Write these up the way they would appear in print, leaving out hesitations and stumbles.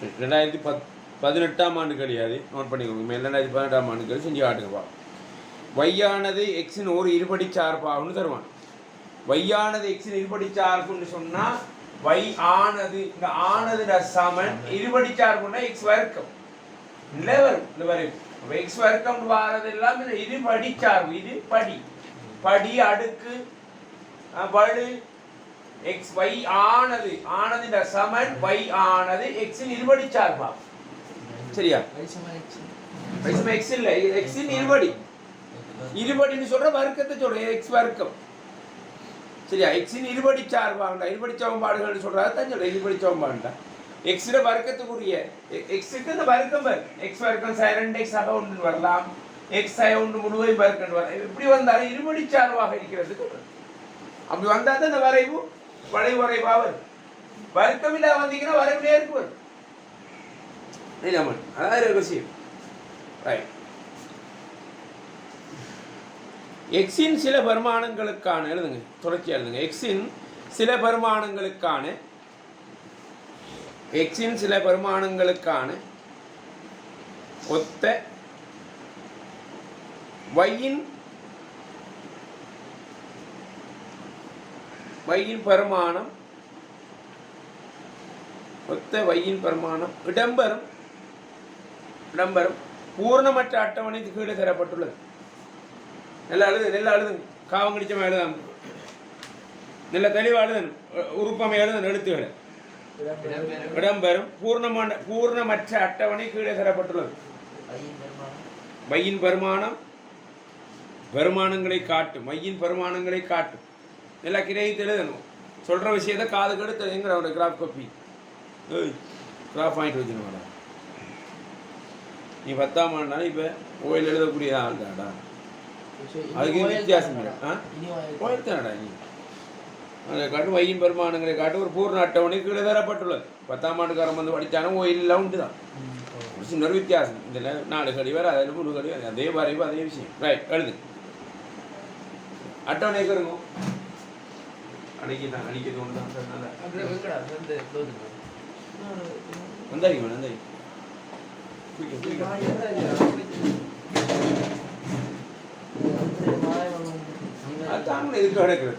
2018 ஆண்டு கிடையாது, நோட் பண்ணிக்கோங்க. மேல் 2018 ஆண்டு கழி செஞ்சு காட்டுங்கப்பா. வையானது எக்ஸின் ஒரு இருபடி சார்பாகுன்னு தருவான். வையானது எக்ஸின் இருபடி சார்புன்னு சொன்னால் வை ஆனது இந்த ஆனது சமன் இருபடி சார்புன்னா எக்ஸ் வர்க்கம் இல்லை வரும். இந்த வரும் எக்ஸ் வர்க்கம் வாரது எல்லாம் இந்த இருபடி சார்பு. இது படி படி அடுக்கு வலு எக்ஸ் y ஆனது ஆனது சமன் y ஆனது x இன் இருபடி சார்பா. சரியா? y சமன் x இல்ல, x இன் இருபடி. இருபடின்னு சொல்ற வர்க்கத்தை சொல்ற x வர்க்கம். சரியா? x இன் இருபடி சார்பாண்டா, இருபடி சமன்பாடுகள் சொல்றாரு தான் சொல்ற இருபடி சமன்பாண்டா. x இன் வர்க்கத்துக்குரிய x க்கு இந்த வர்க்கம் வரும். x வர்க்கம் sin 2x ஆக ஒன்று வரலாம், x sin 1 முழுவதும் வர்க்கம் வரலாம். இப்படி வந்தாலும் இருபடி சார்பாக இருக்கிறதுக்கு அப்படி வந்தா தான் இந்த வரைவு வளைவு வரைவாக வர்க்கமில்லா வந்தீங்கன்னா வரைவிலே இருக்கு. அதான் விஷயம். ரைட். எக்ஸின் சில பரிமாணங்களுக்கான எழுதுங்க, தொடர்ச்சியா எழுதுங்க. எக்ஸின் சில பரிமாணங்களுக்கான ஒத்த வையின் பரிமாணம் ஒத்த வையின் பரிமாணம் இடம்பெறும் பூர்ணமற்ற அட்டவணை கீழே தரப்பட்டுள்ளது. நல்லா எழுது காவங்கடிச்சமா எழுதாம நல்ல தெளிவா எழுதணும். உறுப்பமை எழுதணும் எழுத்துக்களை. இடம்பெறும் பூர்ணமற்ற அட்டவணை கீழே தரப்பட்டுள்ளது. வையின் பெருமானங்களை காட்டும். வையின் பெருமானங்களை காட்டும். நல்லா கிரகித்து எழுதணும். சொல்கிற விஷயத்தை காது கெடுத்து எங்கிற அவருடைய கிராஃப் காப்பி கிராஃப் வாங்கிட்டு வச்சுருவாடா. நீ 10ஆம் ஆண்டாலும் இப்போ ஓயில் எழுதக்கூடிய ஆள் தாடா. அதுக்கு வித்தியாசம் ஓயில் தானடா. நீ அதை காட்டு வையின் பெருமானங்களை காட்டு ஒரு பூர்ண அட்டவணை கீழே தரப்பட்டுள்ளது. 10ஆம் ஆண்டுக்காரன் வந்து படித்தாலும் ஓயிலெல்லாம் உண்டு தான். ஒரு சின்ன வித்தியாசம். இதில் 4 கடி வேறு, அதில் 3 கடி வேறு. அதே வரைவு அதே விஷயம். ரைட், எழுது. அட்டவணை இருக்கும் அடிக்கிறது ஒன்று வந்தாரி அதான் இதுக்கு கிடக்கிறது.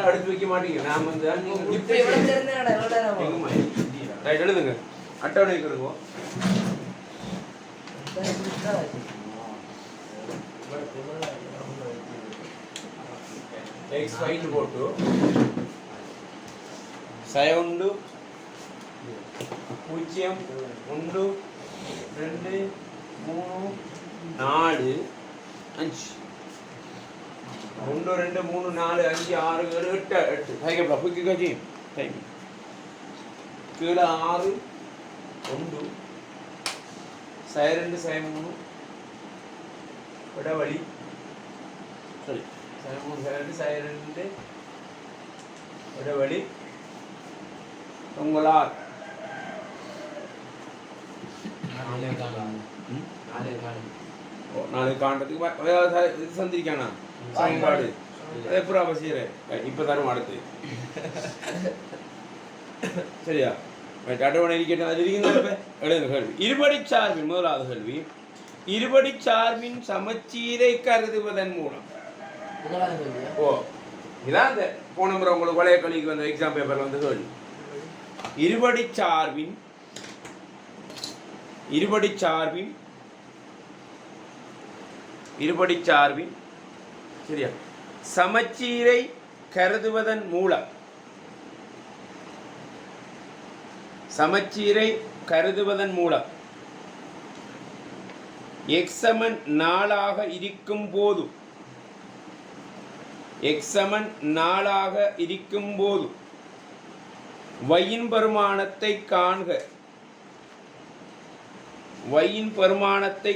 அடுத்து வைக்க மாட்டீங்க. நான் வந்து எழுதுங்க. அட்டவணை இருக்கும். x y ன்னு போட்டு சயவுண்டு 0 1 2 3 4 5 1 2 3 4 5 6 7 8 கைகப்பா புக்கி கஜி டைம் கீழ 6 1 சய 2 சய 3 வடவழி சரி சய 3 சய 2 சய 2 வடவழி உங்களால் 4 காண்டத்துக்கு சந்திரிக்கானா சமன்பாடு எப்போ அவசியம் இப்போ தரும் அடுத்து சரியா அட்டவணை கேள்வி இருபடி சார்பின் முதலாவது கேள்வி இருபடி சார்பின் சமச்சீரை கருதுவதன் மூலம் இதான் இந்த போன முறை உங்களுக்கு வளைய கல்விக்கு வந்த எக்ஸாம் பேப்பர்ல வந்து கேள்வி இருபடி சார்பின் சரியா சமச்சீரை கருதுவதன் மூலம் x சமன் 4 ஆக இருக்கும் போது y-இன் பரிமாணத்தை காண்க y-இன் பரிமாணத்தை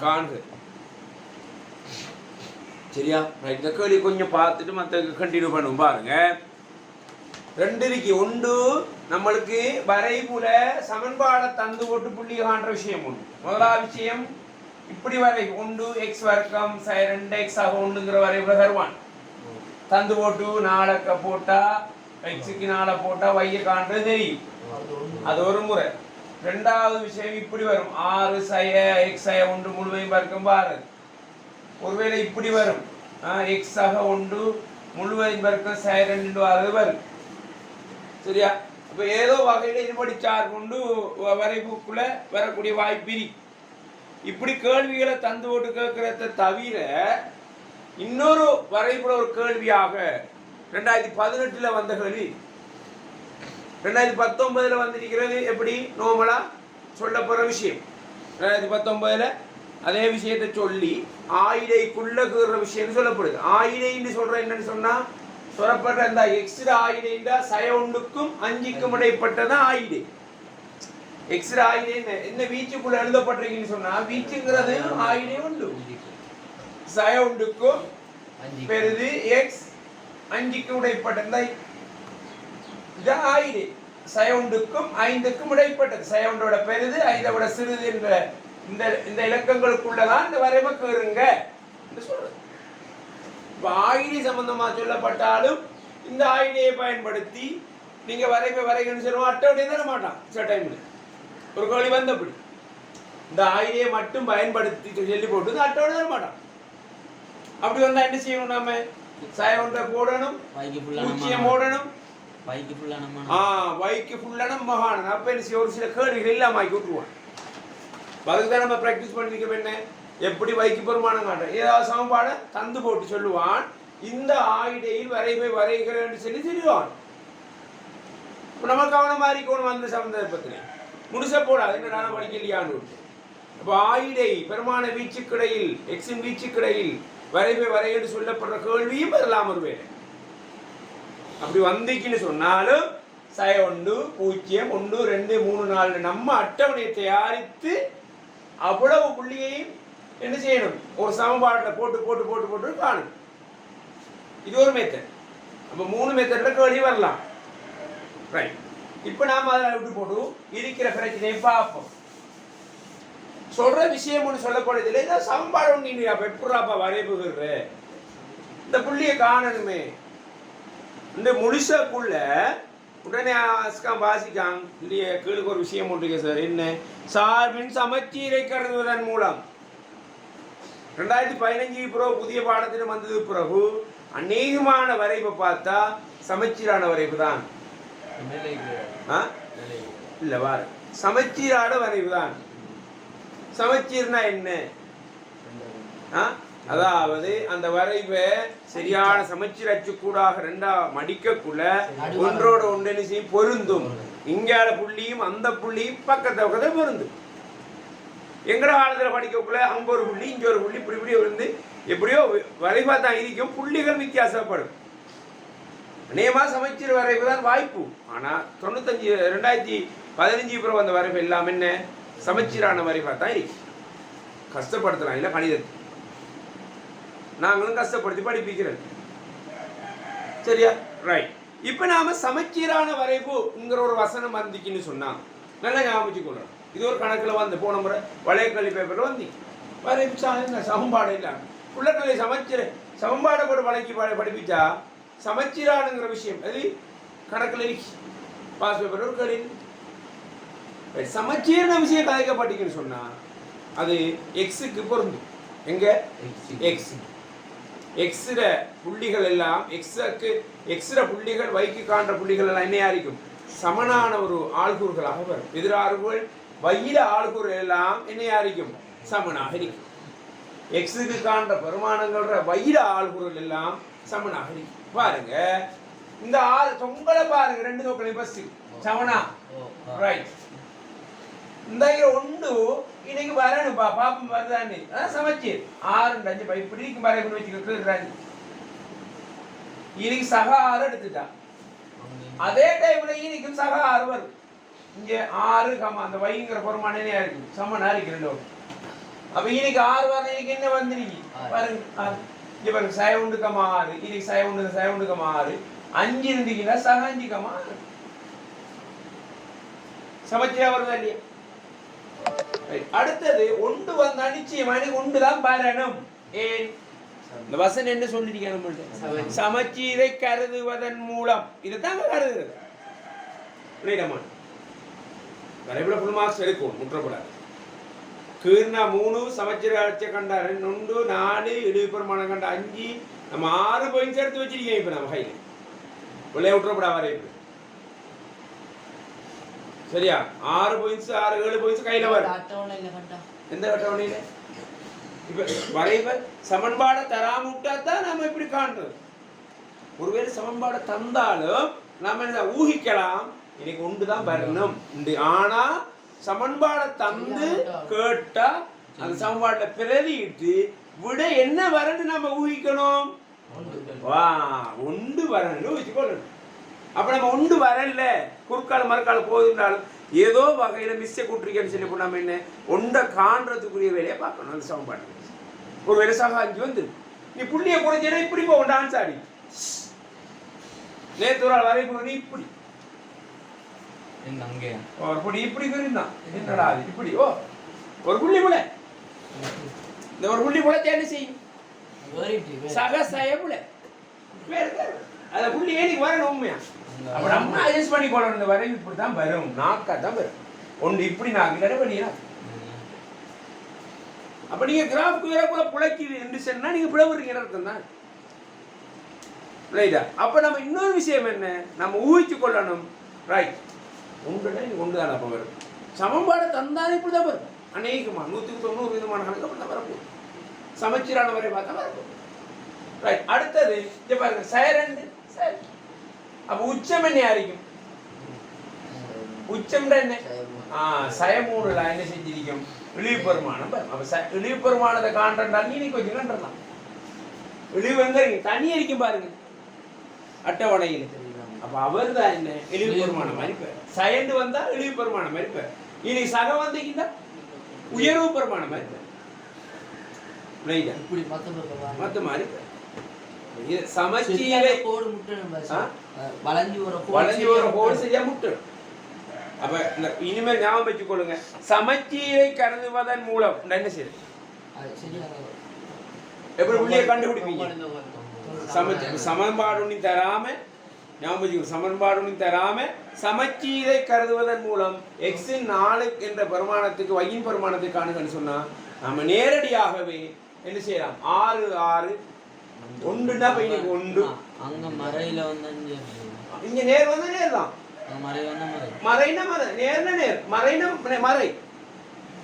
காண்க சரியா? இந்த கேள்வி கொஞ்சம் பார்த்துட்டு மற்ற கண்டினியூ பண்ணுவோம் பாருங்க. 2 இருக்கு. ஒன்று நம்மளுக்கு வரைபுல சமன்பாடை தந்து போட்டு புள்ளி காண்ற விஷயம் ஒன்று. முதலாவது விஷயம் இப்படி வரை 1 x வர்க்கம் 2x ஆக 1ங்கிற வரைபுல தருவான். தந்து போட்டு 4 போட்டா x-க்கு 4 போட்டா y காண்றது தெரியும். அது ஒரு முறை. ரெண்டாவது விஷயம் இப்படி வரும் 6 x 1 முழுமையும் வர்க்கம் பாரு. ஒருவேளை இப்படி வரும் x ஆக 1 முழுமையும் வர்க்கம் 2 அது வரும். சரியா? அப்ப ஏதோ வகையில இருபடி சார் கொண்டு வரைபுக்குள்ள வரக்கூடிய வாய்ப்பு இருக்கு. இப்படி கேள்விகளை தந்து போட்டு கேட்கறத தவிர இன்னொரு வரைபுல ஒரு கேள்வியாக 2018 வந்த கேள்வி 2019 வந்திருக்கிறது. எப்படி நோமலா சொல்ல போற விஷயம் 2019 அதே விஷயத்தை சொல்லி ஆயிடைக்குள்ள கீற விஷயம் சொல்லப்படுது. ஆயிடைன்னு சொல்ற என்னன்னு சொன்னா சொல்லப்படுற இந்த எக்ஸ்ட்ரா ஆயிடைண்டா 1க்கும் 5க்கும் இடைப்பட்டதான் ஆயிடை. எக்ஸ்ட்ரா ஆயிடை என்ன வீச்சுக்குள்ள எழுதப்பட்டிருக்குன்னு சொன்னா வீச்சுங்கிறது ஆயிடை உண்டு. 1க்கும் பெரிது எக்ஸ் 5க்கும் இடைப்பட்டது இது ஆயிடை. 1க்கும் 5க்கும் இடைப்பட்டது. 1 பெரிது 5 விட சிறிது என்ற இந்த இலக்கங்களுக்குள்ளதான் இந்த வரைவை கேறுங்க என்று சொல்றது. ஆயிடை சம்பந்தமா சொல்லப்பட்டாலும் இந்த ஆயிடையை பயன்படுத்தி நீங்க வரைவை வரைகன்னு சொல்லுவோம். அட்டவணை தர மாட்டான் சில டைம்ல ஒரு கோழி வந்தபடி இந்த ஆயிடையை மட்டும் பயன்படுத்தி சொல்லி போட்டு அட்டவணை தர மாட்டான். அப்படி வந்தா என்ன செய்யணும்? நாம 1 போடணும், 0 போடணும், வைக்கு ஃபுல்லான மகானன். அப்ப என்ன ஒரு சில கேள்விகள் இல்லாம ஆக்கி விட்டுருவான். அதுக்குதான் நம்ம பிராக்டிஸ் பண்ணிருக்க என்ன எப்படி வைக்கு பெருமானம் காட்டுறேன். ஏதாவது சமன்பாடை தந்து போட்டு சொல்லுவான். இந்த ஆயிடையில் வரைவை வரைகிறேன்னு சொல்லி சொல்லுவான். நம்ம கவனமா இருக்கணும் அந்த சந்தர்ப்பத்தில் முழுச போடாது. என்ன படிக்கலையான்னு. அப்போ ஆயிடை பெருமான வீச்சுக்கிடையில் எக்ஸின் வீச்சுக்கிடையில் வரைவை வரைன்னு சொல்லப்படுற கேள்வியும் வரலாம் ஒரு வேலை. அப்படி வந்திக்குன்னு சொன்னாலும் 1 0 1 2 3 4 நம்ம அட்டவணையை தயாரித்து அவ்வளவு புள்ளியையும் என்ன செய்யணும்? ஒரு சமன்பாட்டில் போட்டு போட்டு போட்டு போட்டு காணும். இது ஒரு மெத்தட். அப்போ 3 மெத்தட்ல கேள்வி வரலாம். ரைட். இப்போ நாம அதை விட்டு போட்டு இருக்கிற பிரச்சனையை பார்ப்போம். சொல்ற விஷயம் ஒன்று சொல்லப்படுது இல்லை. இதான் சமன்பாடு ஒன்று நீ அப்போ எப்படாப்பா வரைபுகிற இந்த புள்ளியை காணணுமே. இந்த முழுசக்குள்ள உடனே அஸ்காம் வாசிக்காங்க இல்லையே. கீழுக்கு ஒரு விஷயம் ஒன்று சார். என்ன? சார்பின் சமச்சீரை கருதுவதன் மூலம் 2015 பிறகு புதிய பாடத்திடம் வந்தது பிறகு அநேகமான வரைவை பார்த்தா சமச்சீரான வரைவு தான். இல்ல வார சமச்சீரான வரைவு தான். சமச்சீர்னா என்ன? அதாவது அந்த வரைவை சரியான சமச்சீர் அச்சுக்கூடாக 2 மடிக்கக்குள்ள ஒன்றோட ஒன்று செய்யும் பொருந்தும். இங்கால புள்ளியும் அந்த புள்ளியும் பக்கத்தை பக்கத்தை பொருந்தும். எங்கட காலத்தில் படிக்கக்குள்ள அங்க ஒரு புள்ளி இங்க ஒரு புள்ளி இப்படி இப்படி இருந்து எப்படியோ வரைவா தான் இருக்கும். புள்ளிகள் வித்தியாசப்படும். அநேகமா சமச்சீர் வரைவு தான் வாய்ப்பு. ஆனா 2015 பிறகு அந்த வரைவு எல்லாம் என்ன சமச்சீரான வரைவா தான் இருக்கு. கஷ்டப்படுத்தலாம் இல்லை கணிதத்தை. நாங்களும் கஷ்டப்படுத்தி படிப்பிக்கிறோம். சரியா? ரைட். இப்ப நாம சமச்சீரான வரைவுங்கிற ஒரு வசனம் வந்துக்குன்னு சொன்னா நல்லா ஞாபகம் கொள்ளணும். இது ஒரு கணக்குல வந்து போன முறை வளையக்கல்வி பேப்பர்ல வந்து வரைவு சமன்பாடு இல்லை. உள்ளக்கல்வி சமச்சீர சமன்பாடை கூட வளைக்கி படிப்பிச்சா சமச்சீரானுங்கிற விஷயம் அது கணக்குல பாஸ் பேப்பர் ஒரு கேள்வி. சமச்சீரான விஷயம் கலைக்கப்பட்டீங்கன்னு சொன்னா அது எக்ஸுக்கு பொருந்தும். எங்க எக்ஸ் எக்ஸ்ர புள்ளிகள் எல்லாம் எக்ஸ்ர புள்ளிகள் வைக்கு காண்ற புள்ளிகள் எல்லாம் என்னையா இருக்கும்? சமனான ஒரு ஆள்கூறுகளாக வரும். எதிராறுகள் வையில ஆள்கூறுகள் எல்லாம் என்னையா இருக்கும்? சமனாக இருக்கும். எக்ஸுக்கு காண்ற பெருமானங்கள் வையில ஆள்கூறுகள் எல்லாம் சமனாக இருக்கும். பாருங்க இந்த தொங்கலை பாருங்க. 2 தொங்கலையும் பஸ் சமனா. ரைட். இந்த 1 இன்னைக்கு வரணும் பாப்பம் வருதான்னு சமைச்சீர் 6 5 இப்படி வரைக்கும் வச்சுக்கிறாங்க. இன்னைக்கு சக 6 எடுத்துட்டான். அதே டைம்ல இன்னைக்கும் சக 6 வரும். இங்க 6 அந்த வைங்கிற பொறுமானே இருக்கு சமனா இருக்கு 2. அப்ப இன்னைக்கு 6 வர இன்னைக்கு என்ன வந்துருக்கு பாருங்க. இங்க பாருங்க சய உண்டு கமா 6 இது சய உண்டு கமா 6 5 இருந்தீங்கன்னா சக 5 கமா 6 சமச்சீரா வருதா இல்லையா? அடுத்தது ஒன்று வந்தா நிச்சயமா ஒன்று தான் வரணும். ஏன் இந்த வசனம் என்ன சொல்லிட்டீங்க நம்மள்ட்ட? சமச்சீரை கருதுவதன் மூலம் இதைத்தாங்க கருதுறது. வரைபட ஃபுல் மார்க்ஸ் எடுக்கும் முற்றப்படாது. கீர்னா 3 சமச்சீர அழைச்ச கண்டா 2 4 இடுவி பெருமானம் கண்டா 5 நம்ம 6 பாயிண்ட்ஸ் எடுத்து வச்சிருக்கேன். இப்ப நம்ம கையில உள்ளே விட்டுறப்படா வரைப்பு சரியா? 6 பாயிண்ட்ஸ் 6 7 பாயிண்ட்ஸ் கையில வரும். எந்த அட்டவணையில இப்ப வரைப சமன்பாடை தராம விட்டாதான் நாம இப்படி காண்றது. ஒருவேளை சமன்பாடை தந்தாலும் நாம என்ன ஊகிக்கலாம், இன்னைக்கு ஒன்றுதான் வரணும். ஆனா சமன்பாடை தந்து கேட்டா அந்த சமன்பாடுல பிரதியிட்டு விட என்ன வரணும் நம்ம ஊகிக்கணும். ஒன்று வரணும் வச்சுக்கொள்ளணும். அப்ப நம்ம ஒன்று வரல குறுக்கால மறுக்கால போதுனாலும் ஏதோ வகையில மிஸ்ஸை கூட்டிருக்கேன்னு சொல்லி நம்ம என்ன ஒன்றை காண்றதுக்குரிய வேலையை பார்க்கணும். அந்த சமன்பாடு ஒரு வேலை சக 5 வந்து நீ புள்ளிய குறைஞ்சா இப்படி போ டான்ஸ் ஆடி நேற்று ஒரு ஆள் வரைக்கும் இப்படி ஒரு புள்ளி இப்படி இருந்தான். என்னடா இப்படி ஓ ஒரு புள்ளி புல இந்த ஒரு புள்ளி புல என்ன செய்யும் சக சய புல அத புள்ளி ஏனிக்கு வரணும் உண்மையா. அப்ப நம்ம அட்ஜஸ்ட் பண்ணி கொள்ளணும். இந்த வரைவு இப்படிதான் வரும், நாக்கா தான் வரும். ஒன்று இப்படி நாக்கு இல்ல பண்ணியா. அப்ப நீங்க கிராஃப்க்கு வேற கூட புழைக்குது என்று சொன்னா நீங்க பிளவுறீங்க அர்த்தம் தான். ரைட்டா? அப்ப நம்ம இன்னொரு விஷயம் என்ன, நம்ம ஊகிச்சு கொள்ளணும். ரைட் ஒன்றுனா நீங்க ஒன்று தானே அப்ப வரும். சமன்பாடு தந்தாலே இப்படிதான் வரும். அநேகமா 190 விதமான கணக்கு அப்படிதான் வரப்போகுது. சமச்சீரான வரை பார்த்தா வரப்போகுது. ரைட். அடுத்தது இங்க பாருங்க சயரண்டு சரி. அப்ப உச்சம் என்ன யாரிக்கும்? உச்சம் என்ன? சயமூணுல என்ன செஞ்சிருக்கும்? இழிவு பெருமானம். அப்ப இழிவு பெருமானத்தை காண்றால் நீ கொஞ்சம் கண்டலாம். இழிவு எங்க இருக்கு? தனி அடிக்கும் பாருங்க அட்டவணையில். அப்ப அவர் தான் என்ன இழிவு பெருமானம் மதிப்பார். சயண்டு வந்தா இழிவு பெருமானம் மதிப்பார். இனி சக வந்தீங்கன்னா உயர்வு பெருமானம் மதிப்பார். மத்த மாதிரி சமச்சீரை கோடு முட்டணும். வளைஞ்சு ஒரு கோடு சரியா முட்டணும். அப்ப இனிமேல் ஞாபகம் வச்சுக் கொள்ளுங்க, சமச்சீரை கருதுவதன் மூலம் என்ன செய்யுது? எப்படி புள்ளியை கண்டுபிடிப்பீங்க? சமன்பாடு தராம சமன்பாடு தராம சமச்சீரை கருதுவதன் மூலம் எக்ஸின் 4 என்ற பெருமானத்துக்கு வையின் பெருமானத்தை காணுங்கன்னு சொன்னா நம்ம நேரடியாகவே என்ன செய்யலாம்? 6 6 ஒன்றுடா பையனுக்கு ஒன்று அங்க மறையில வந்து இங்க நேர் வந்து நேர் தான். மறைனா மறை நேர்னா நேர் மறைனா மறை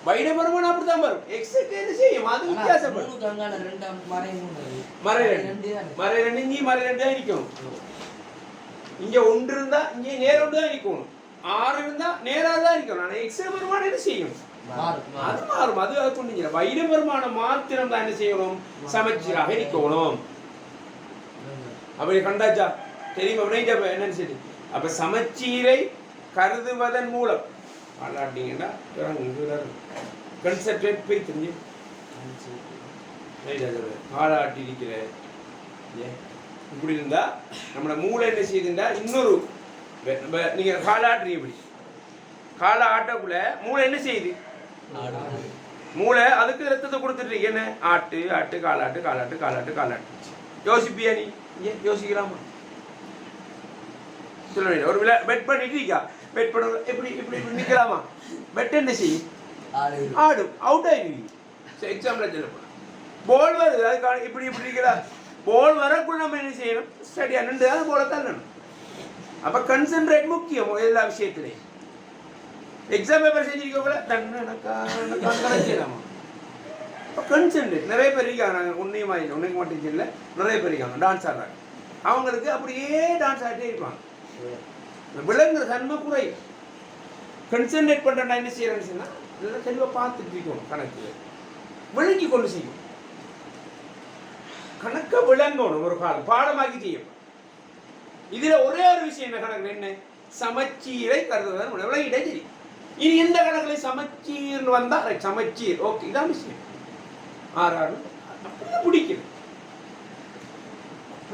வைட பெருமானம் அப்படிதான் வரும். எக்ஸுக்கு என்ன செய்யும்? அது வித்தியாசப்படும். மறை 2 இங்கே மறை 2 தான் இருக்கும். இங்க ஒன்று இருந்தா இங்க நேர் ஒன்று தான் இருக்கணும். 6 இருந்தா நேரா தான் இருக்கணும். ஆனா எக்ஸ் பெருமானம் என்ன செய்யும்? அது மாறும். அது கொண்டு வைட பெருமானம் மாத்திரம் தான் என்ன செய்யணும்? சமச்சீராக இருக்கணும். அப்படி கண்டாச்சா தெரியுமா? என்னன்னு சரி. அப்ப சமச்சீரை கருதுவதன் மூலம் பாலாட்டிங்கன்னா கன்சென்ட்ரேட் போய் தெரிஞ்சு பாலாட்டி இருக்கிற இப்படி இருந்தா நம்மளோட மூளை என்ன செய்யுதுண்டா இன்னொரு நீங்க காலாட்டுறீங்க. இப்படி காலை ஆட்டக்குள்ள மூளை என்ன செய்யுது? மூளை அதுக்கு ரத்தத்தை கொடுத்துட்டு என்ன ஆட்டு ஆட்டு காலாட்டு காலாட்டு காலாட்டு காலாட்டு. யோசிப்பியா நீ? யோசிக்கலாமா? சொல்ல ஒரு பெட் பண்ணிட்டு இருக்கா, பெட் பண்ண எப்படி இப்படி நிக்கலாமா? பெட் என்ன செய்யும்? ஆடும். அவுட் ஆயிடுவீங்க. எக்ஸாம்பிள் சொல்லப்போனா பால் வருது, அதுக்கான இப்படி இப்படி இருக்கிறா. பால் வரக்குள்ள நம்ம என்ன செய்யணும்? ஸ்டடியா நின்று தான் போல தள்ளணும். அப்ப கன்சென்ட்ரேட் முக்கியம் எல்லா விஷயத்திலையும். எக்ஸாம் பேப்பர் செஞ்சிருக்கோம்ல செய்யலாமா? கன்சென்ட்ரேட். நிறைய பேர் இருக்காங்க. நாங்கள் உன்னையும் உன்னைக்கு மட்டும் இல்லை, நிறைய பேர் இருக்காங்க டான்ஸ் ஆடுறாங்க. அவங்களுக்கு அப்படியே டான்ஸ் ஆகிட்டே இருப்பாங்க. விலங்குற தன்மை குறையும். கன்சென்ட்ரேட் பண்ணுறா என்ன செய்யறேன்னு சொன்னா இதெல்லாம் தெளிவாக பார்த்துட்டு இருக்கணும். கணக்கு விளங்கி கொண்டு செய்யும். கணக்கை விளங்கணும். ஒரு காலம் பாடமாக்கி செய்யும். இதுல ஒரே ஒரு விஷயம் என்ன கணக்கு என்ன? சமச்சீரை கருதுவதன் விளங்கிட்டே தெரியும். இனி எந்த கணக்குல சமச்சீர்னு வந்தா சமச்சீர் ஓகே இதான் விஷயம். 6 6 அப்படிதான் பிடிக்கும்.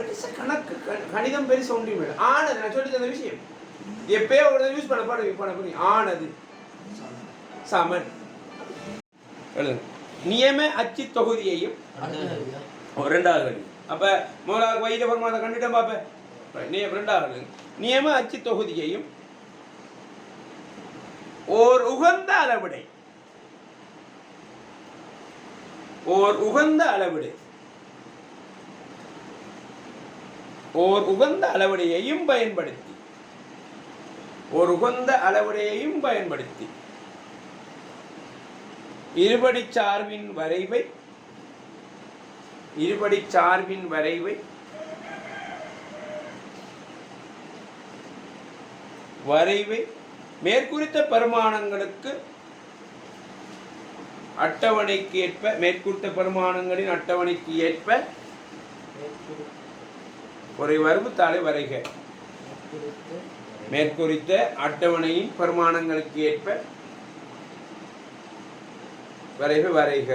பெருசா கணக்கு கணிதம் பெருசு ஒன்றுமே இல்லை. ஆனது நான் சொல்லி தந்த விஷயம் எப்பயோ ஒரு யூஸ் பண்ண பண்ண ஆனது சமன் எழுதுங்க. நியம அச்சு தொகுதியையும் ரெண்டாவது கல்வி. அப்ப முதலாவது வைர பெருமானத்தை கண்டுட்டேன் பாப்பேன். ரெண்டாவது நியம அச்சு தொகுதியையும் ஓர் உகந்த அளவிடை ஓர் உகந்த அளவிடையையும் பயன்படுத்தி இருபடி சார்பின் வரைவை மேற்குறித்த பரிமாணங்களுக்கு பெருமானங்களின் அட்டவணைக்கு ஏற்ப ஒரு வருபுத்தாளை வரைக. மேற்குறித்த அட்டவணையின் பரிமாணங்களுக்கு ஏற்ப வரைக.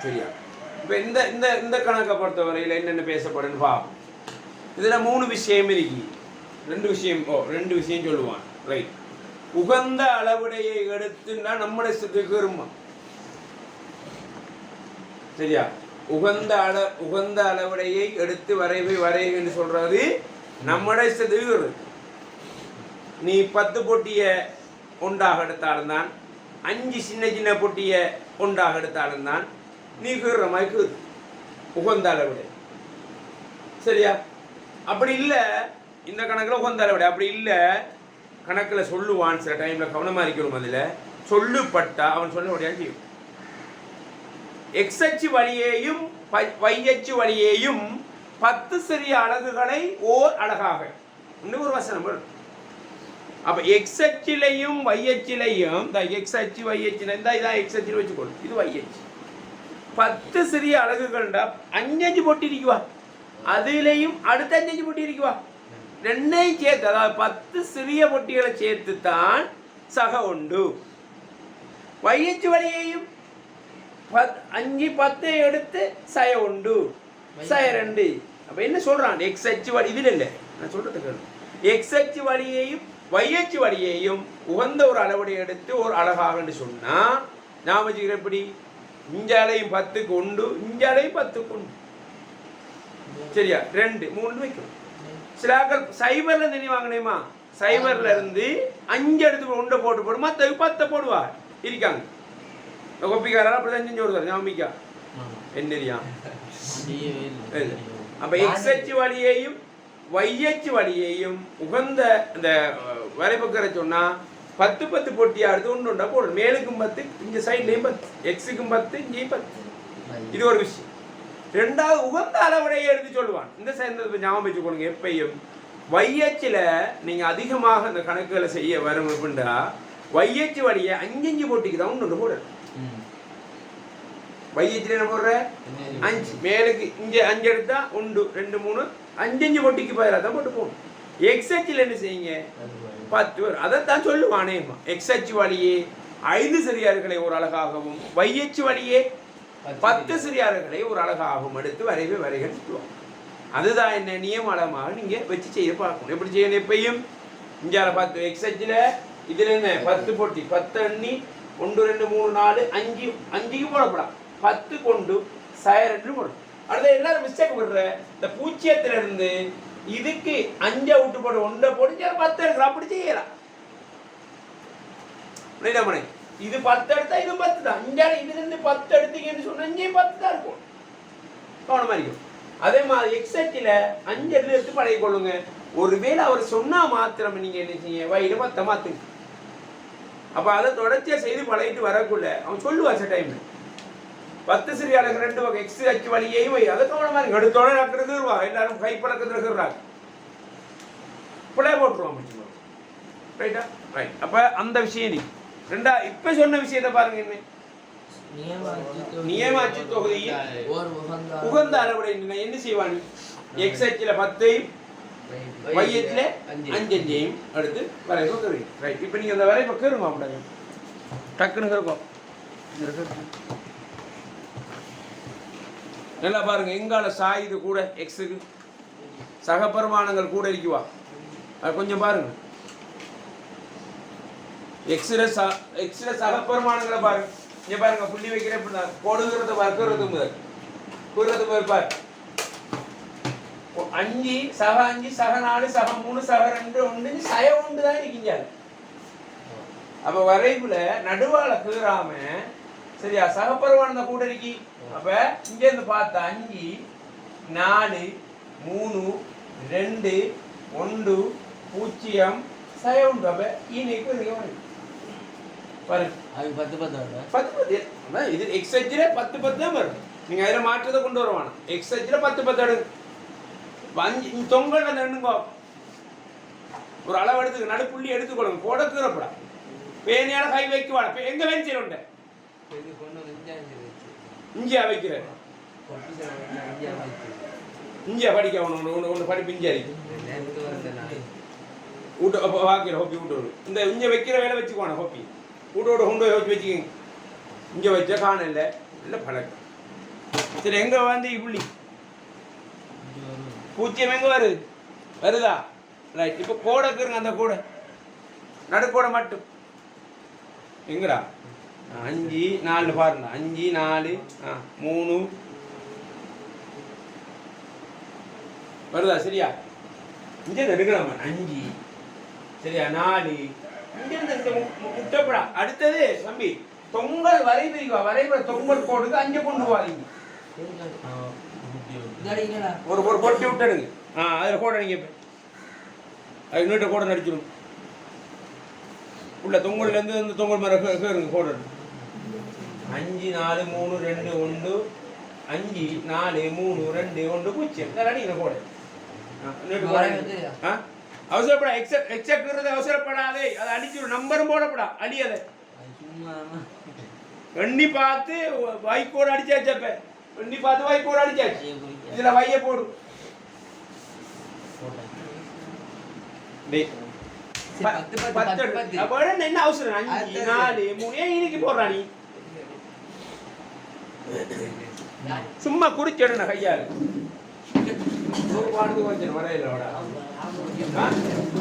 சரியா? இப்ப இந்த கணக்கை பொறுத்தவரையில் என்னென்ன பேசப்படுன்னு பாப்போம். இதுல 3 விஷயம் இருக்கு. 2 விஷயம் சொல்லுவான். ரைட். உகந்த அளவுடையை எடுத்துன்னா நம்முடைய இஷ்டத்துக்கு இருமா. சரியா? உகந்த அளவுடையை எடுத்து வரைன்னு சொல்றது நம்முடைய இஷ்டத்துக்கு. நீ 10 பொட்டிய ஒன்றாக எடுத்தாலும் தான், 5 சின்ன பொட்டிய ஒன்றாக எடுத்தாலும் தான் நீ கீறுற மாதிரி கீறு. உகந்த அளவுடை. சரியா? அப்படி இல்லை இந்த கணக்கில் உகந்த அளவுடை அப்படி இல்லை கணக்கில் சொல்லுவான். சில டைமில் கவனமாக இருக்கணும். அதில் சொல்லுப்பட்டா அவன் சொல்ல செய்யும். எக்ஸச்சு வழியேயும் வையச்சு வழியேயும் 10 சிறிய அலகுகளை ஓர் அழகாக இன்னும் ஒரு வசனம் வரும். அப்ப எக்ஸச்சிலையும் வையச்சிலையும் எக்ஸச்சு வையச்சில இதான் எக்ஸச்சில் வச்சுக்கொள்ளும். இது வையச்சு 10 சிறிய அலகுகள்டா 5 பொட்டி இருக்குவா. அதுலேயும் அடுத்த 5 பொட்டி இருக்குவா. ரெண்டையும் சேர்த்து, அதாவது 10 சிறிய பொட்டிகளை சேர்த்து தான் சக உண்டு. வையச்சு வழியையும் 5 10 எடுத்து சய உண்டு. சய 2. அப்ப என்ன சொல்றான்? எக்ஸ் அச்சு வழி இதுல இல்லை, நான் சொல்றதுக்கு எக்ஸ் அச்சு வழியையும் வையச்சு வழியையும் உகந்த ஒரு அளவுடைய எடுத்து ஒரு அழகாக சொன்னா நாம வச்சுக்கிற எப்படி இஞ்சாலையும் 10 கொண்டு இஞ்சாலையும் 10 கொண்டு. சரியா? 2 3 வைக்கணும். சிலாக்கள் சைபர்ல இருந்து வாங்கினேமா, சைபர்ல இருந்து 5 எடுத்து 1 போட்டு மற்ற 10 போடுவா இருக்காங்க. கொப்பிக்காரா அப்படி செஞ்சு வருவார் ஞாபகா என்னரியா. அப்ப எக்ஸ் அச்சு வழியையும் வையச்சு வழியையும் உகந்த இந்த வரைபக்கரை சொன்னா 10 10 பொட்டியா எடுத்து 1 1 போடணும். மேலுக்கும் 10 இங்க சைட்லயும் 10, எக்ஸுக்கும் 10 இங்கேயும் 10. இது ஒரு விஷயம். ரெண்டாவது உகந்த அளவுடையை எடுத்து சொல்லுவான். இந்த சேர்ந்தது ஞாபகம் வச்சுக்கொள்ளுங்க. எப்பையும் வையச்சில நீங்க அதிகமாக இந்த கணக்குகளை செய்ய வரும் அப்படின்னா வையச்சு வழியை 5 5 பொட்டிக்கு தான் 1 1 போடணும். வையச்சில என்ன போடுற 5, மேலுக்கு இங்க 5 எடுத்தா 1 2 3 5 5 பொட்டிக்கு பதிலாக தான் போட்டு போகணும். எக்ஸ் அச்சில் என்ன செய்யுங்க 10 வரும். அதைத்தான் சொல்லுவானே எக்ஸ் அச்சு வழியே 5 சிறியார்களை ஒரு அழகாகவும் வையச்சு வழியே 10 சிறியார்களை ஒரு அழகாகவும் எடுத்து வரைகள் சொல்லுவாங்க. அதுதான் என்ன நியமனமாக நீங்க வச்சு செய்ய பார்க்கணும். எப்படி செய்யணும்? எப்பயும் இஞ்சால 10 எக்ஸ் அச்சில் இதுல என்ன 10 பொட்டி 10 எண்ணி 1 2 3 4 5 5க்கு போடப்படாது. 10 கொண்டு சய 2 போடணும். அடுத்த எல்லாரும் மிஸ்டேக் பண்ற இந்த பூச்சியத்துல இருந்து இதுக்கு 5 விட்டு போட்டு 1 போட்டு 10 எடுக்கலாம். அப்படி செய்யலாம். இது 10 எடுத்தா இது 10 தான். இஞ்சால இதுல இருந்து 10 எடுத்தீங்கன்னு சொன்னா இங்கேயும் 10 தான் இருக்கும். கவனமா இருக்கும். அதே மாதிரி எக்ஸாக்ட்ல 5 எடுத்து பழகி கொள்ளுங்க. ஒருவேளை அவர் சொன்னா மாத்திரம் நீங்க என்ன செய்ய வயிறு 10 மாத்துங்க. அப்ப அதை தொடர்ச்சியா செய்து பழகிட்டு வரக்குள்ள அவன் சொல்லுவான் சில டைம்ல 10 சிறியாளுக்கு 2 வகை எக்ஸ் அச்சு வழியையும் வை. அதை கவனமா இருக்கு. எடுத்தோட நடக்கிறது எல்லாரும் கைப்பழக்கத்தில் இருக்கிறாங்க. பிள்ளை போட்டுருவான். ரைட்டா? ரைட். அப்ப அந்த விஷயம் நீ ரெண்டா இப்ப சொன்ன விஷயத்தை பாருங்க. என்ன நியம அச்சு தொகுதியில் உகந்த அளவுடைய என்ன செய்வான்? எக்ஸ் அச்சில் 10 வையத்தில் 5 எடுத்து வரைப்போ கருவி. ரைட், இப்போ நீங்கள் அந்த வரைப்போ கருங்க அப்படிங்க டக்குன்னு கருக்கும். நல்லா பாருங்க, எங்கால சாயுது கூட எக்ஸுக்கு சகபரிமாணங்கள் கூட இருக்குவா, அது கொஞ்சம் பாருங்க. எக்ஸில் சகபரிமாணங்களை பாருங்க. இங்கே பாருங்க, புள்ளி வைக்கிற இப்படி தான் போடுகிறது வர்க்கிறது முதல் கூறுறது முதல் பாரு. 5 சக 5 சக 4 சக 3 சக 2 1 சய 1 தான் இருக்கீங்க. அப்ப வரைவுல நடுவால கீறாம சரியா சகபரிமாணத்தை கூட இருக்கி. அப்ப இங்க இருந்து பார்த்தா 5 4 3 2 1 0 சய 1. அப்ப இனிக்கு பாருங்க, அது 10 இது x அச்சில 10 தான் வரும். நீங்க அதுல மாற்றத்தை கொண்டு வருவானா, x அச்சில 10 எடுங்க. தொங்கல் அந்த எண்ணுங்க, ஒரு அளவு எடுத்து நடுப்புள்ளி எடுத்துக்கொள்ளுங்க. போட கீறப்படா பேனியால கை வைக்குவான எங்க வெஞ்சில உண்ட இஞ்சியா வைக்கிற இஞ்சியா படிக்க ஒன்று படிப்பு இஞ்சியா வீட்டு வாக்கிற ஹோப்பி வீட்டு இந்த இங்கே வைக்கிற வேலை வச்சுக்குவான ஹோப்பி வீட்டோட கொண்டு வச்சு வச்சுக்கிங்க. இங்கே வச்சா காண இல்லை இல்லை பழக்கம். சரி, எங்கே வந்து புள்ளி பூச்சியம் எங்கே வருதா? ரைட், இப்போ கோடை இருக்குங்க, அந்த கூடை நடுக்கோடை மட்டும் எங்கடா 5 4 பாருங்க, 5 4 3 வருதா? சரியா, இங்கே எடுக்கலாம் 5 சரியா 4 இங்கே முட்டப்படா. அடுத்தது தம்பி தொங்கல் வரைவிரிவா, வரைவிற தொங்கல் கோடுக்கு 5 கொண்டு வாங்க. ஒரு பொட்டி விட்டுடுங்க, அதில் கோடை நீங்கள் அது இன்னொரு கோடை நடிச்சிடும். உள்ள தொங்கல்லேருந்து இந்த தொங்கல் மேலே கேருங்க கோடை. 5 4 3 2 1 5 4 3 2 1 0 அடிக்கிற கோடை. அவசரப்படா, எக்ஸப்ட் அவசரப்படாதே, அதை அடிச்சு நம்பரும் போடப்படா, அடியாத எண்ணி பார்த்து வைக்கோடு அடிச்சாச்சப்ப எண்ணி பார்த்து வைக்கோடு அடிச்சாச்சு. இதுல வைய போடு என்ன அவசரம்? 5 4 3 ஏன் இன்னைக்கு போடுறா நீ? சும்மா குறிச்சிடணும் கையால் கொஞ்சம் வரையில வாடா,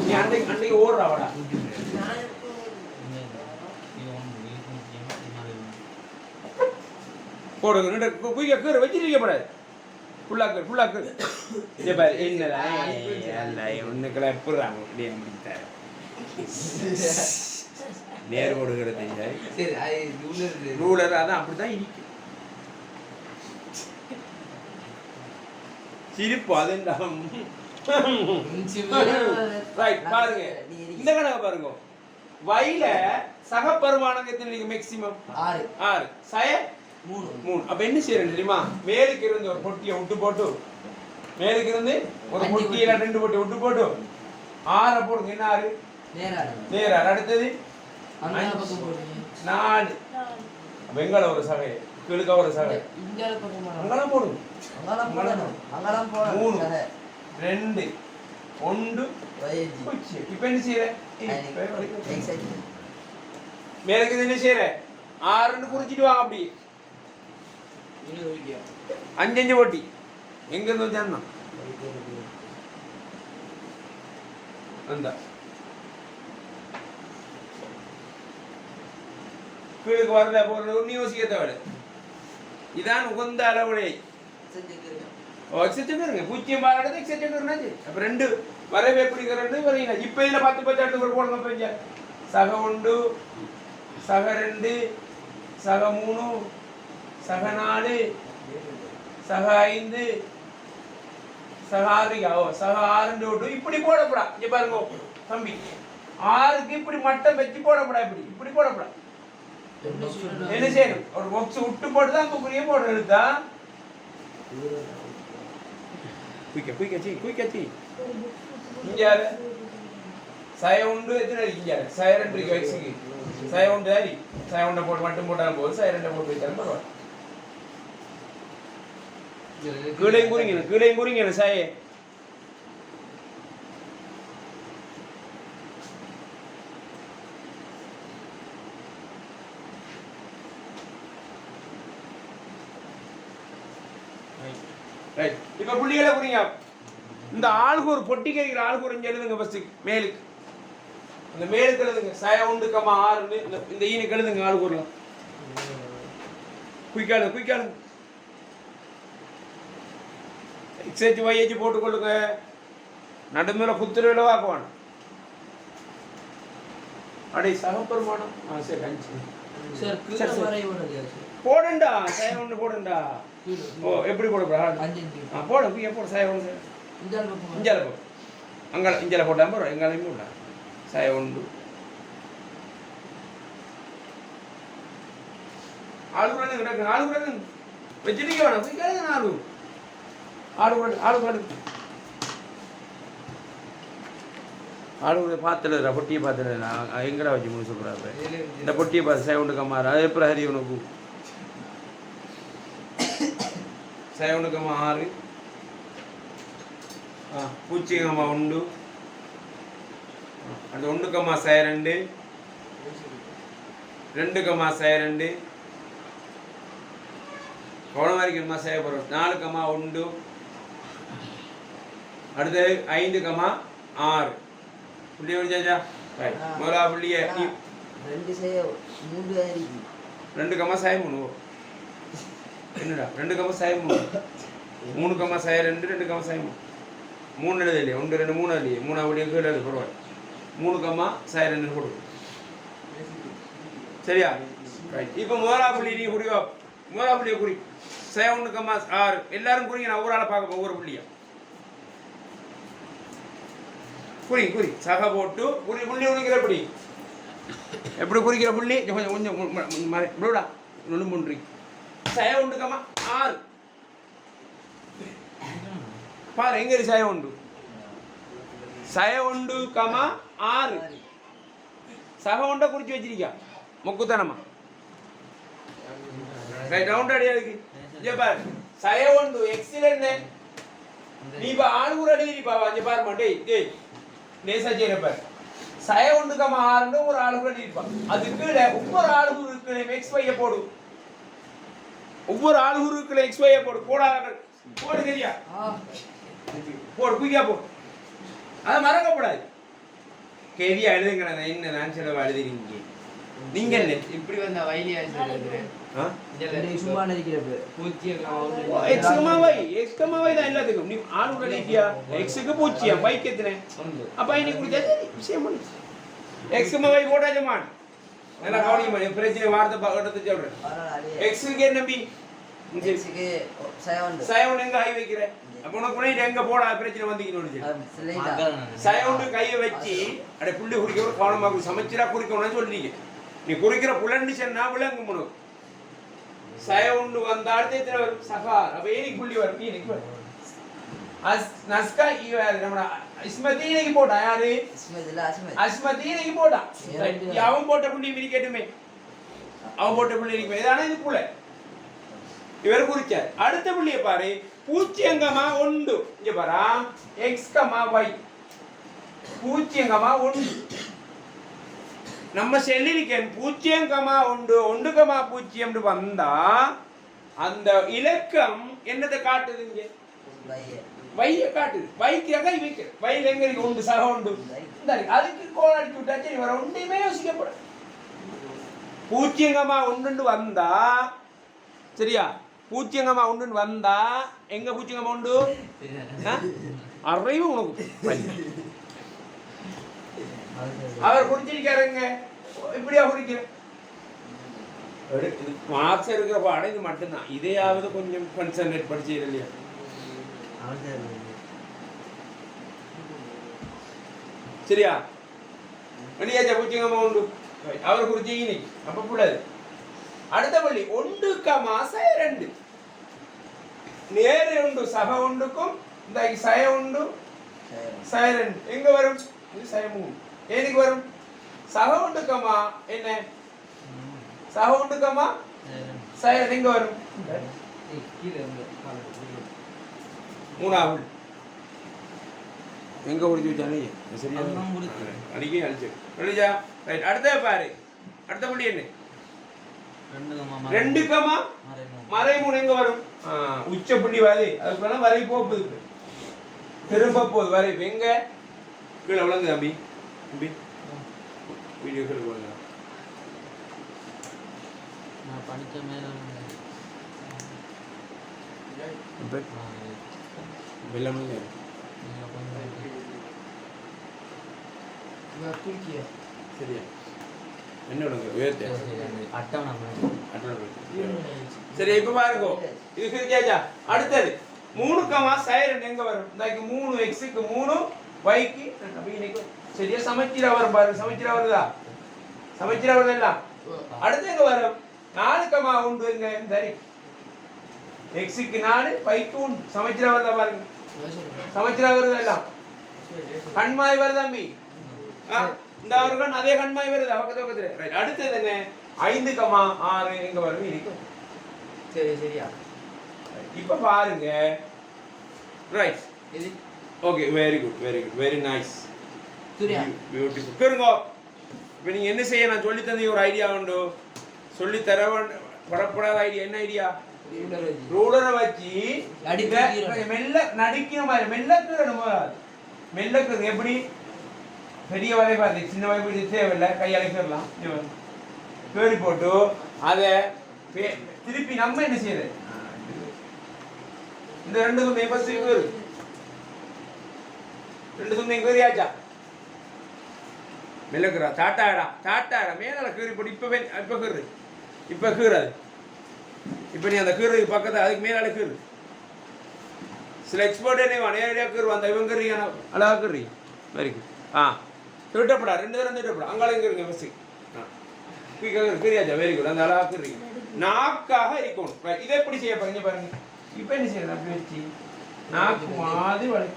நீ அன்னைக்கு ஓடுறா வாடா. போடுங்க, குயிக்க கீரை வச்சிருக்கப்படாது. ஃபுல்லாக்கு என்னடா ஒன்றுக்கெல்லாம் எப்படிறாங்க அப்படியே முடித்தார் நேர் ஓடுகிறது ரூலர். அதான் அப்படிதான் இருக்கு சிரிப்பு. அது பாருங்க, இந்த கணக்கு பாருங்க. வயல சகபரிமாணம் எத்தனை மேக்சிமம் 6 சய 3. அப்ப என்ன செய்யணும் தெரியுமா? மேலுக்கு இருந்து ஒரு பொட்டியை விட்டு போட்டு, மேலுக்கு இருந்து ஒரு பொட்டியில 2 பொட்டி விட்டு போட்டு 6 போடுங்க. என்ன 6 நேரார். அடுத்தது 4 வெங்கல ஒரு சகை, கிழக்க ஒரு சகை, அங்கெல்லாம் போடுங்க. 3 2 1 இப்ப என்ன செய்யற? மேலுக்கு என்ன செய்யற? 6 குறிச்சிட்டு வாங்க. அப்படி 5 பொட்டி எங்க இருந்து வந்தா அந்த கீழுக்கு வரல போறது யோசிக்க தேவை. இதான் உகந்த அளவுடைய பூச்சியம் பாராட்டது எக்ஸெக்டாச்சு. அப்ப 2 வரவே எப்படி 2 வரையினா. இப்ப இதுல 10 10 போடுங்க. பெஞ்ச சக 1 சக 2 சக 3 சக 4 சக 5 சக 6 சக 6 இப்படி போடப்படா. இங்க பாருங்க தம்பி, 6க்கு இப்படி மட்டம் வச்சு போடப்படா. இப்படி போடப்படா. என்ன செய்யணும்? ஒரு பாக்ஸ் விட்டு போட்டு தான் குக்குரியே போட எடுத்தா குயிக்கச்சி. இங்க சய 1 எத்தனை இருக்கு? சய 2 இருக்கு. வயசுக்கு சய 1 தாரி. சய 1 போட்டு மட்டும் போட்டாலும் போதும், சய 2 போட்டு வைத்தாலும் பரவாயில்ல. கீழே குறிங்க சய ரைட். இப்போ புள்ளிகளை புரியுங்க. இந்த ஆளுக்கு ஒரு பொட்டி கேட்கிற ஆளுக்கு ஒரு எழுதுங்க ஃபர்ஸ்ட் மேலுக்கு. அந்த மேலுக்கு எழுதுங்க சய 1,6 இந்த ஈனுக்கு எழுதுங்க ஆளுக்கு ஒரு குயிக்காளு எக்ஸ்ஹெச் ஒய்ஹெச் போட்டுக்கொள்ளுங்க. நடுமையில குத்துருவில வாக்குவான் அடே சகப்பெருமானம். சரி போடண்டா சய 1 போடண்டா. ஓ எப்படி போடக்கூடாது போட போட சய 1 இஞ்சால போ அங்கே இஞ்சால போட்டால் போடுறோம் எங்காலையும் போடலாம் சய 1 ஆளுக்குறாங்க கிடக்கு ஆளுக்குறாங்க வச்சுட்டீங்க வேணாம் போய் கேளுங்க ஆளுகளை பார்த்துல பொட்டியை பார்த்துல எங்கடா வச்சு முடிச்சு சொல்கிறாரு இந்த பொட்டியை பார்த்து சைவண்டுக்கு மாறு அது எப்படி ஹரி உனக்கு சைவண்டுக்கு 6 பூச்சிகம்மா 1 அந்த 1 சய 2 2 கவனம் வரைக்கும் சய போகிறோம் 4 1 அடுத்து 5 புள்ளி முடிஞ்சாச்சா முதலா புள்ளிய 2 சய 3 என்னடா 2 சய 3 3 சய 2 2 சய 3 எழுது இல்லையா 1 2 3 இல்லையா 3 அப்படியே கீழே எழுது பரவாயில்ல 3 சய 2 கொடுக்கும் சரியா ரைட். இப்போ முதலா புள்ளி நீ குறிவா முதலா புள்ளியை குறி சய 1 6 எல்லாரும் குறிங்க. நான் ஒவ்வொரு ஆளை பார்க்க ஒவ்வொரு புள்ளியா குறி சக போட்டு புள்ளி குறிக்கிற புள்ளி எப்படி குறிக்கிற புள்ளி கொஞ்சம் கொஞ்சம் நுண்முன்றி சய 1 6 பாரு எங்க சய 1 6 சக 1 குறிச்சு வச்சிருக்கா முக்குத்தனமா ரைட் ரவுண்ட் அடியாதுக்கு இங்க பாரு சய 1 எக்ஸில் என்ன நீ பா ஆளுகுற அடி பாவா இங்க பாரு டேய் நேசா செய்யறப்பார் சய 1,6 ஒரு ஆளுகுற இருப்பான். அது கீழே ஒவ்வொரு ஆளுகுறுக்குள்ள xy போடு ஒவ்வொரு ஆளுகுறுக்குள்ள xy போடு போடு சரியா போடு குயிக்கா போ அதை மறக்கப்படாது. கேவியா எழுதுங்க என்ன நான் சில எழுதுறீங்க நீங்க என்ன இப்படி வந்த வயலியா எழுதுறேன் சும்மா நினைக்கிறப்ப தான் எல்லாத்துக்கும் நீ ஆளுடைய நீக்கியா எக்ஸுக்கு பூச்சியா பைக் எத்தனை அப்ப இன்னைக்கு குறிச்சா விஷயம் எக்ஸுமா போட்டாச்சமான் நல்லா கவனிமா பிரச்சனை வார்த்தை எடுத்து சொல்றேன். எக்ஸுக்கு என்ன நம்பி சயவன் எங்க கை வைக்கிற அப்ப உனக்கு முன்னாடி எங்க போடா பிரச்சனை வந்தீங்கன்னு சயவன் கையை வச்சு அட புள்ளி குறிக்க கவனமாக சமைச்சரா குறிக்கணும்னு சொல்றீங்க. நீ குறிக்கிற புலன்னு சொன்னா விளங்கு முன்னு சய 1 வந்த அடுத்த வரும் சஃபார் அப்ப ஏனிக்கு புள்ளி வரும் ஏனிக்கு வரும் நஸ்கா நம்ம இஸ்மதீனைக்கு போட்டா யாரு அஸ்மதீனைக்கு போட்டா அவன் போட்ட புள்ளி மீறி கேட்டுமே அவன் போட்ட புள்ளி இருக்குமே இதான இது புள்ள இவர் குறிச்சார். அடுத்த புள்ளியை பாரு 0,1 இங்க பாரா x, y 0,1 நம்ம செல்லிருக்கேன் 0,1 1,0 வந்தா அந்த இலக்கம் என்னத்தை காட்டுதுங்க வைய காட்டுது. வைக்கிற கை வைக்கிற வயல் எங்க இருக்கு 1 சக 1 அதுக்கு கோல் அடிச்சு விட்டாச்சு வர ஒன்றுமே யோசிக்கப்பட 0,1 வந்தா சரியா 0,1 வந்தா எங்க 0,1 அறிவு உனக்கு அவர் குறிச்சிருக்காருங்க இப்படியா குறிக்கிற மார்க்ஸ் இருக்கிற பாடம் இது மட்டும்தான். இதையாவது கொஞ்சம் கான்சென்ட்ரேட் படிச்சு இல்லையா சரியா வெளியாச்சா 0,1 அவர் குறிச்சி இன்னைக்கு அப்ப கூடாது. அடுத்த பள்ளி 1,2 நேர் 1 சக 1க்கும் இந்த சய 1 சய 2 எங்க வரும் இது சய 3 ஏனிக்கு வரும் சக 1 என்ன சக 1 சய எங்க வரும் மூணாவது எங்க குடிச்சு வச்சானே சரியா அன்னைக்கு அழிச்சு ரைட். அடுத்த பாரு அடுத்த புள்ளி என்ன 2 கமா -3 எங்க வரும் உச்ச புள்ளி வரை அதுக்கு வரை போகுது திரும்ப போகுது வரை எங்க கீழே விளங்குது தம்பி தம்பி வீடியோ கீழே விளங்குது நான் படிச்ச மேல வெள்ளம் சரியா என்ன உயர்த்த சரி இப்ப பாருங்க இது கிரிக்காச்சா அடுத்தது 3 கமா சைரன் எங்க வரும் இந்த 3 x க்கு 3 y க்கு சரியா சமச்சீரா வரும் பாருங்க சமச்சீரா வருதா சமச்சீரா வருதா அடுத்து எங்க வரும் 4 கமா 1 எங்க சரி x க்கு 4 y க்கு 1 சமச்சீரா வருதா பாருங்க சமச்சீரா வருதா கண்மாய் வருதா தம்பி இந்த அவர்கள் அதே கண்மாய் வருது பக்கத்துல ரைட் அடுத்தது என்ன 5 கமா 6 எங்க வரும் இருக்கும் சரி சரியா இப்ப பாருங்க ரைட் இது okay very good very nice சரியா பியூட்டிஃபுல் பாருங்க இப்போ நீங்க என்ன செய்ய நான் சொல்லி தந்த ஒரு ஐடியா உண்டு சொல்லி தர பரப்படாத ஐடியா என்ன ஐடியா ரூலரை வச்சு மெல்ல நடிக்கிற மாதிரி மெல்லக்கு எப்படி பெரிய வரைபாது சின்ன வரைபாடு தேவையில்லை கையால கேறலாம் கேறி போட்டு அதை திருப்பி நம்ம என்ன செய்யறது இந்த 2 துண்டையும் ஃபர்ஸ்ட் கேறு 2 துண்டையும் கேறியாச்சா மெல்லக்குறா தாட்டாடா மேல கேறி போட்டு இப்ப கேறாது இப்ப நீ அந்த கீறு பக்கத்துல அதுக்கு மேல கீறு சில எக்ஸ்பர்ட் என்ன நேரடியா கீறு அந்த இவங்க கீறியா அழகா கீறி வெரி குட் திட்டப்படா 2 தரம் திட்டப்படா அங்காளையும் கீறுங்க ஃபர்ஸ்ட் கீறியாச்சா வெரி குட் அந்த அழகா கீறி நாக்காக இருக்கணும் இதை எப்படி செய்ய பாருங்க பாருங்க இப்ப என்ன செய்யறது அப்படி வச்சு நாக்கு மாதிரி வளை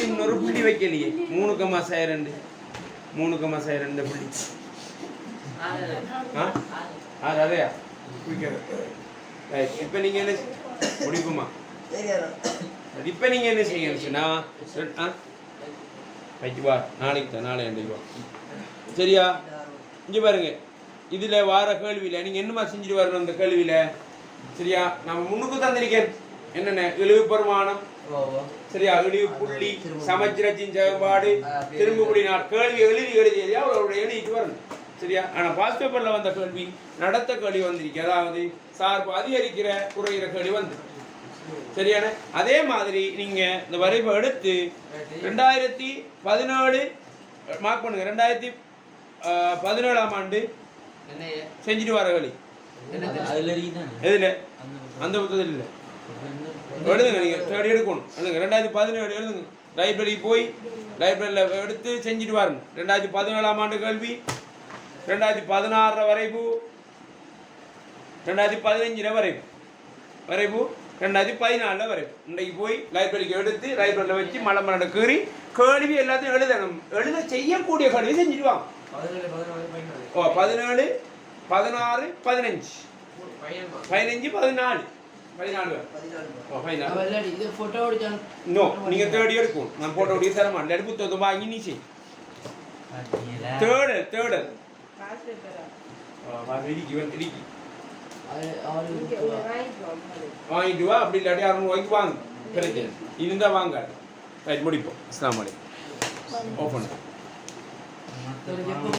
இன்னொரு புள்ளி வைக்கலையே 3 கமா 2 புள்ளி அதையா இப்ப நீங்க என்ன முடிக்குமா இப்ப நீங்க என்ன செய்யணும்னா வா நாளைக்கு வா சரியா இங்க பாருங்க இதுல வார கேள்வியில நீங்க என்னமா செஞ்சுட்டு வரணும் இந்த கேள்வியில சரியா நம்ம முன்னுக்கு தந்திருக்கேன் என்னென்ன இழிவு பெருமானம் சரியா இழிவு புள்ளி சமச்சிரத்தின் செயல்பாடு திரும்புபடி நாள் கேள்வி எழுதியா அவருடைய எழுதிட்டு வரணும் சரியா ஆனா பாஸ் பேப்பர்ல வந்த கேள்வி நடத்த கேள்வி வந்திருக்கு அதாவது சார்பு அதிகரிக்கிற குறைகிற கேள்வி வந்து சரியான அதே மாதிரி நீங்க இந்த வரைபை எடுத்து 2017 மார்க் பண்ணுங்க 2017ஆம் ஆண்டு செஞ்சுட்டு வர கேள்வி எதுல அந்த புத்தகத்தில் இல்லை எழுதுங்க நீங்க தேடி எடுக்கணும் எழுதுங்க 2017 எழுதுங்க லைப்ரரி போய் லைப்ரரியில் எடுத்து செஞ்சுட்டு வரணும் 2017ஆம் ஆண்டு கல்வி 2016 வரைவு 2015 வரைவு 2014 வரைவு இன்றைக்கு போய் லைப்ரரிக்கு எடுத்து லைப்ரரியில் வச்சு மலை கீறி கேள்வி எல்லாத்தையும் எழுதணும் எழுத செய்யக்கூடிய கேள்வி செஞ்சுடுவாங்க 17 16 15 14 நோ நீங்க தேடி எடுக்கும் நான் போட்டோ எடுத்து தர மாட்டேன் எடுப்பு தோது வாங்கி நீ செய் தேடல் வாங்கிட்டு வா அப்படி இல்லாட்டி 600 ரூபாய்க்கு வாங்க பிரச்சனை இருந்தா வாங்க ரைட் முடிப்போம் அஸ்ஸலாமு அலைக்கும் ஓபன்